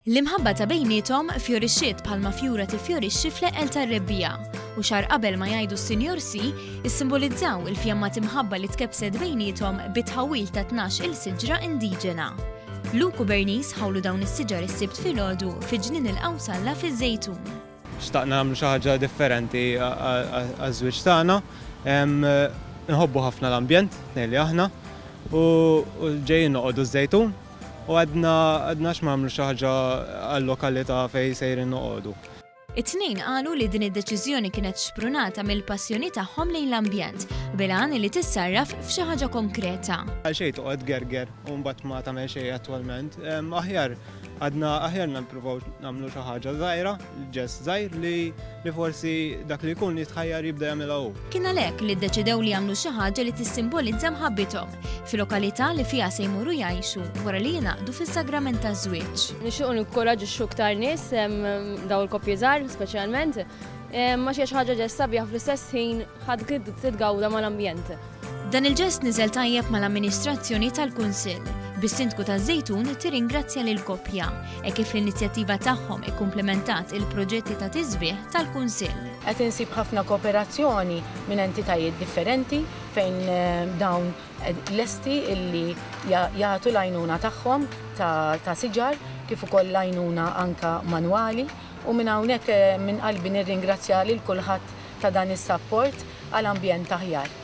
L-imħabba ta' bejnietom fjorixxiet bħalma fjura tifjorixxi fl-eqel tar-rebbija u xahar qabel ma jgħidu s-Sinjor Si issimbolizzaw il-fjammat imħabba li tkebsed bejnietom bitħawil ta' 12 il-siġra indiġena. Luke u Bernice ħawlu dawn is-siġar is-sibt filgħodu fi ġnien il-Qawsalla fiż-Żejtun. Xtaqna nagħmlu xi ħaġa differenti għaż-żwieġ tagħna. Nħobbu ħafna l-ambjent ngħidli aħna u ġejjin noqogħdu ż-Żejtun u għadna x'mamlu xi ħaġa għall-lokalità fejn sejrin noqogħdu. It-tnejn qalu li din id-deċiżjoni kienet xprunata mill-passjoni tagħhom lejn l-ambjent bilan li tissarraf f'xi ħaġa konkreta. Għal xejn toqgħod gerger u mbagħad ma tagħmel xejn attwalment. Aħjar nippruvaw nagħmlu xi ħaġa żgħira, ġest żgħir li forsi dak li jkun jitħajjar jibda jagħmilha hu. Kien għalhekk li ddeċidew li jagħmlu xi ħaġa li tissimbolizza mħabbithom fil-lokalità li fiha se jmuru jgħixu wara li jingħaqdu fis-sagrament taż-żwieġ. Nixtiequ nikkoraġġixxu iktar nies dawn il-koppji żgħar speċjalment ma xi ħaġa ġest sabiħa fl-istess ħin ħadd titgawda mal-ambjent. Dan il-ġest niżel tajjeb mal-amministrazzjoni tal-Kunsill bis-Sindku taż-Żejtun tirringrazzja lill-koppja kif l-inizjattiva tagħhom ikkumplementat il-proġetti ta' tisbieħ tal-Kunsill. Qed insib ħafna kooperazzjoni minn entitajiet differenti fejn dawn lesti illi jagħtu l-għajnuna tagħhom ta' siġar kif ukoll l-għajnuna anka manwali u minn hawnhekk minn qalbi nirringrazzja lil kulħadd ta' dan is-sapport għall-ambjent aħjar.